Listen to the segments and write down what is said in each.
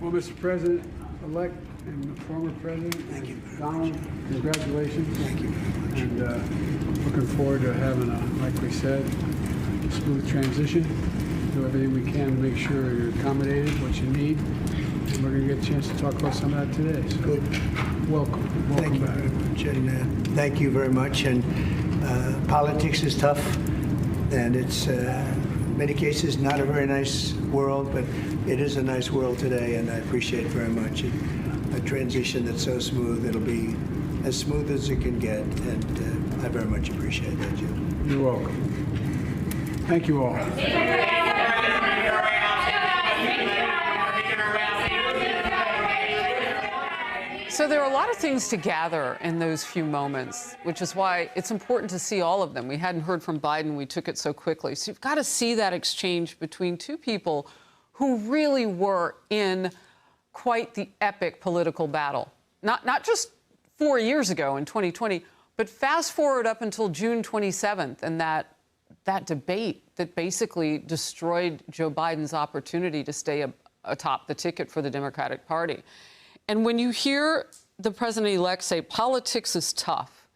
Well, Mr. President-elect and former President, Thank you. Donald, congratulations. Thank you very much. And looking forward to having like we said, a smooth transition. Do everything we can to make sure you're accommodated, what you need. And we're going to get a chance to talk about some of that today. So Good. welcome. Thank you back. very much. And thank you very much. And politics is tough, and it's in many cases not a very nice world, but it is a nice world today, and I appreciate very much a transition that's so smooth. It'll be as smooth as it can get, and I very much appreciate that, Jim. You're welcome. Thank you all. So there are a lot of things to gather in those few moments, which is why it's important to see all of them. We hadn't heard from Biden. We took it so quickly. So you've got to see that exchange between two people who really were in quite the epic political battle. Not just 4 years ago in 2020, but fast forward up until June 27th and that debate that basically destroyed Joe Biden's opportunity to stay atop the ticket for the Democratic Party. And when you hear the president-elect say politics is tough,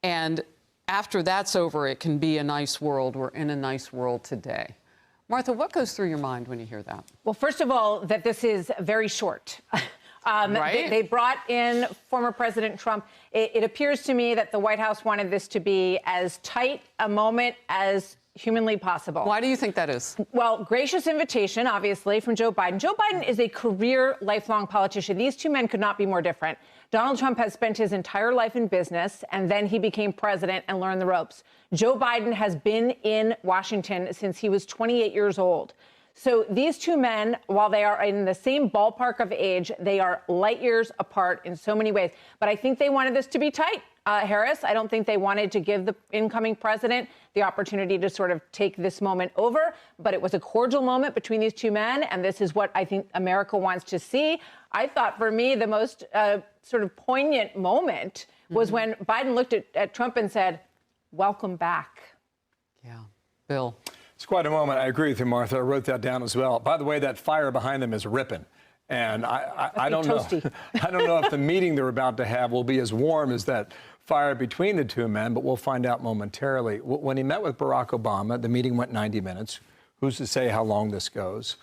and after that's over, it can be a nice world, we're in a nice world today. Martha, what goes through your mind when you hear that? Well, first of all, that this is very short. Right? They brought in former President Trump. It appears to me that the White House wanted this to be as tight a moment as humanly possible. Why do you think that is? Well, gracious invitation, obviously, from Joe Biden. Joe Biden is a career, lifelong politician. These two men could not be more different. Donald Trump has spent his entire life in business, and then he became president and learned the ropes. Joe Biden has been in Washington since he was 28 years old. So these two men, while they are in the same ballpark of age, they are light years apart in so many ways. But I think they wanted this to be tight, Harris. I don't think they wanted to give the incoming president the opportunity to sort of take this moment over. But it was a cordial moment between these two men, and this is what I think America wants to see. I thought, for me, the most sort of poignant moment was when Biden looked at Trump and said, "Welcome back." Yeah. Bill. It's quite a moment. I agree with you, Martha. I wrote that down as well. By the way, that fire behind them is ripping. And I don't know. I don't know if the meeting they're about to have will be as warm as that fire between the two men, but we'll find out momentarily. When he met with Barack Obama, the meeting went 90 minutes. Who's to say how long this goes?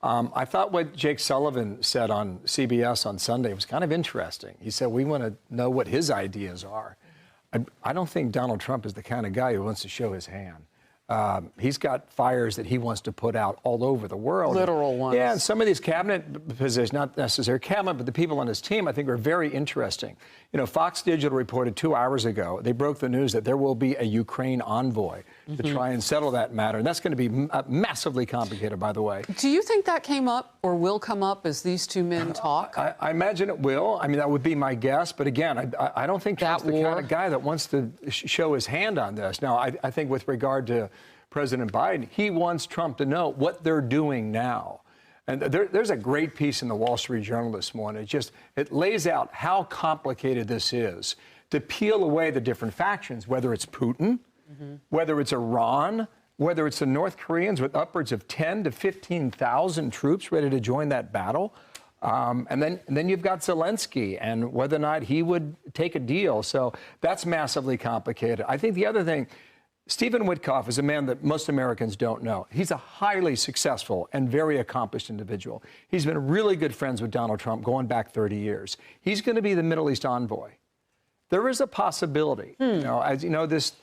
I thought what Jake Sullivan said on CBS on Sunday was kind of interesting. He said, we want to know what his ideas are. I don't think Donald Trump is the kind of guy who wants to show his hand. He's got fires that he wants to put out all over the world. Literal ones. Yeah, and some of these cabinet positions, not necessarily cabinet, but the people on his team, I think are very interesting. You know, Fox Digital reported 2 hours ago, they broke the news that there will be a Ukraine envoy to try and settle that matter. And that's going to be massively complicated, by the way. Do you think that came up or will come up as these two men talk? I imagine it will. I mean, that would be my guess. But again, I don't think Trump's the kind of guy that wants to show his hand on this. Now, I think with regard to President Biden, he wants Trump to know what they're doing now. And there's a great piece in the Wall Street Journal this morning. It lays out how complicated this is to peel away the different factions, whether it's Putin, whether it's Iran, whether it's the North Koreans with upwards of 10 to 15,000 troops ready to join that battle. And then you've got Zelensky and whether or not he would take a deal. So that's massively complicated. I think the other thing, Stephen Witkoff is a man that most Americans don't know. He's a highly successful and very accomplished individual. He's been really good friends with Donald Trump going back 30 years. He's going to be the Middle East envoy. There is a possibility, you know, as you know, this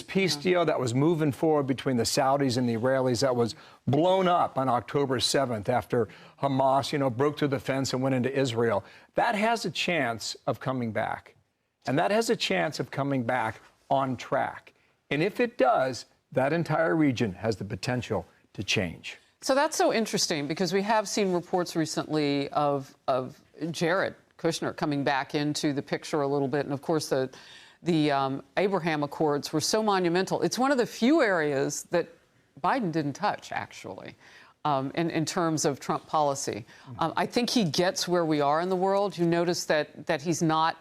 peace deal that was moving forward between the Saudis and the Israelis that was blown up on October 7th after Hamas, you know, broke through the fence and went into Israel. That has a chance of coming back. And that has a chance of coming back on track. And if it does, that entire region has the potential to change. So that's so interesting because we have seen reports recently of Jared Kushner coming back into the picture a little bit. And of course, the Abraham Accords were so monumental. It's one of the few areas that Biden didn't touch, actually, in terms of Trump policy. I think he gets where we are in the world. You notice that he's not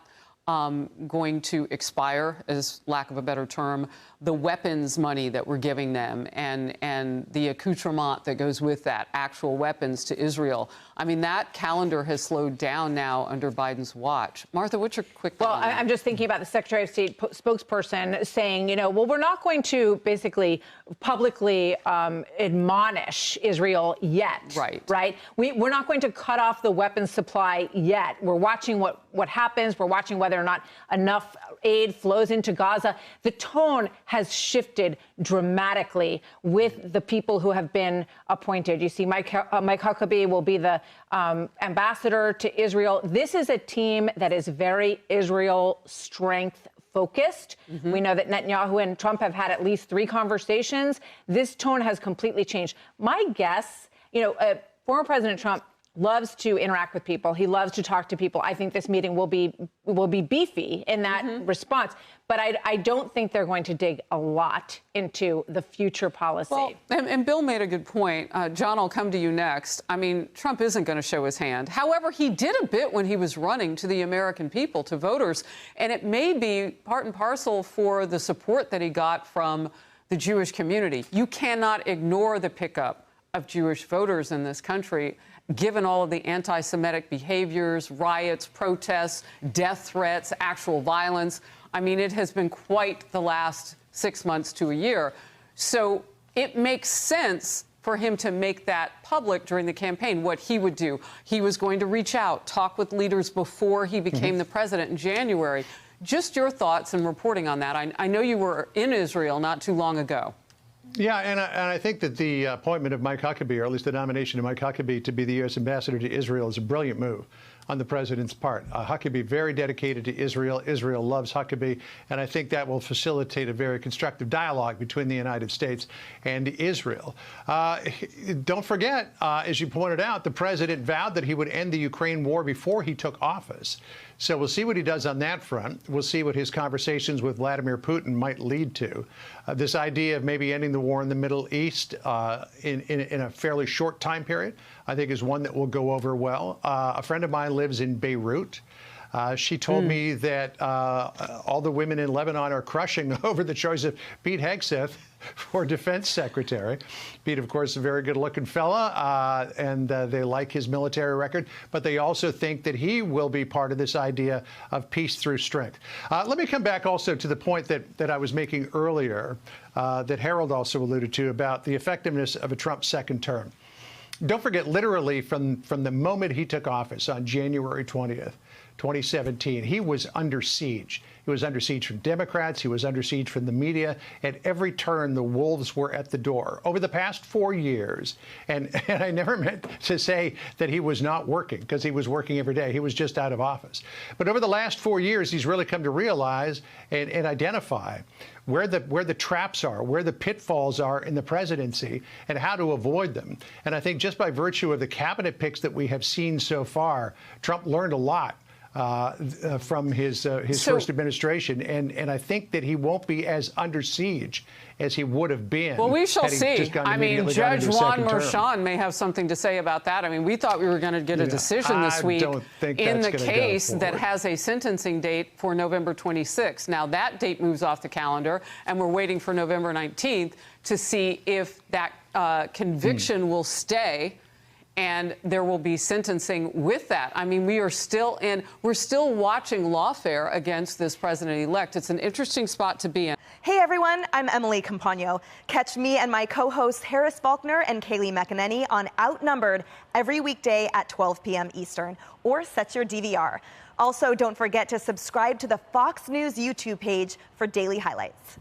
going to expire, as lack of a better term, the weapons money that we're giving them and the accoutrement that goes with that, actual weapons to Israel. I mean, that calendar has slowed down now under Biden's watch. Martha, what's your quick thought on that? I'm just thinking about the Secretary of State spokesperson saying, well, we're not going to basically publicly admonish Israel yet. Right? We're not going to cut off the weapons supply yet. We're watching what happens. We're watching whether or not enough aid flows into Gaza. The tone has shifted dramatically with the people who have been appointed. You see, Mike Huckabee will be the ambassador to Israel. This is a team that is very Israel strength focused. We know that Netanyahu and Trump have had at least 3 conversations. This tone has completely changed. My guess, former President Trump loves to interact with people. He loves to talk to people. I think this meeting will be beefy in that response. But I don't think they're going to dig a lot into the future policy. Well, and Bill made a good point. John, I'll come to you next. I mean, Trump isn't going to show his hand. However, he did a bit when he was running to the American people, to voters. And it may be part and parcel for the support that he got from the Jewish community. You cannot ignore the pickup of Jewish voters in this country, given all of the anti-Semitic behaviors, riots, protests, death threats, actual violence. I mean, it has been quite the last 6 months to a year. So it makes sense for him to make that public during the campaign, what he would do. He was going to reach out, talk with leaders before he became the president in January. Just your thoughts and reporting on that. I know you were in Israel not too long ago. Yeah, and I think that the appointment of Mike Huckabee, or at least the nomination of Mike Huckabee to be the U.S. ambassador to Israel, is a brilliant move on the president's part. Huckabee very dedicated to Israel. Israel loves Huckabee, and I think that will facilitate a very constructive dialogue between the United States and Israel. Don't forget, as you pointed out, the president vowed that he would end the Ukraine war before he took office. So we'll see what he does on that front. We'll see what his conversations with Vladimir Putin might lead to. This idea of maybe ending the war in the Middle East in a fairly short time period, I think, is one that will go over well. A friend of mine lives in Beirut. She told me that all the women in Lebanon are crushing over the choice of Pete Hegseth for defense secretary. Pete, of course, is a very good-looking fella, and they like his military record, but they also think that he will be part of this idea of peace through strength. Let me come back also to the point that I was making earlier, that Harold also alluded to, about the effectiveness of a Trump second term. Don't forget, literally, from the moment he took office on January 20th, 2017, he was under siege. He was under siege from Democrats. He was under siege from the media. At every turn, the wolves were at the door. Over the past 4 years, and I never meant to say that he was not working, because he was working every day. He was just out of office. But over the last 4 years, he's really come to realize and identify where the traps are, where the pitfalls are in the presidency, and how to avoid them. And I think just by virtue of the cabinet picks that we have seen so far, Trump learned a lot from his first administration, and I think that he won't be as under siege as he would have been. Well, we shall see. I mean, Judge Juan Merchan may have something to say about that. I mean, we thought we were going to get a decision this week in the case that has a sentencing date for November 26th. Now, that date moves off the calendar, and we're waiting for November 19th to see if that conviction will stay, and there will be sentencing with that. I mean, we're still watching lawfare against this president-elect. It's an interesting spot to be in. Hey, everyone, I'm Emily Campagno. Catch me and my co-hosts Harris Faulkner and Kaylee McEnany on Outnumbered every weekday at 12 p.m. Eastern, or set your DVR. Also, don't forget to subscribe to the Fox News YouTube page for daily highlights.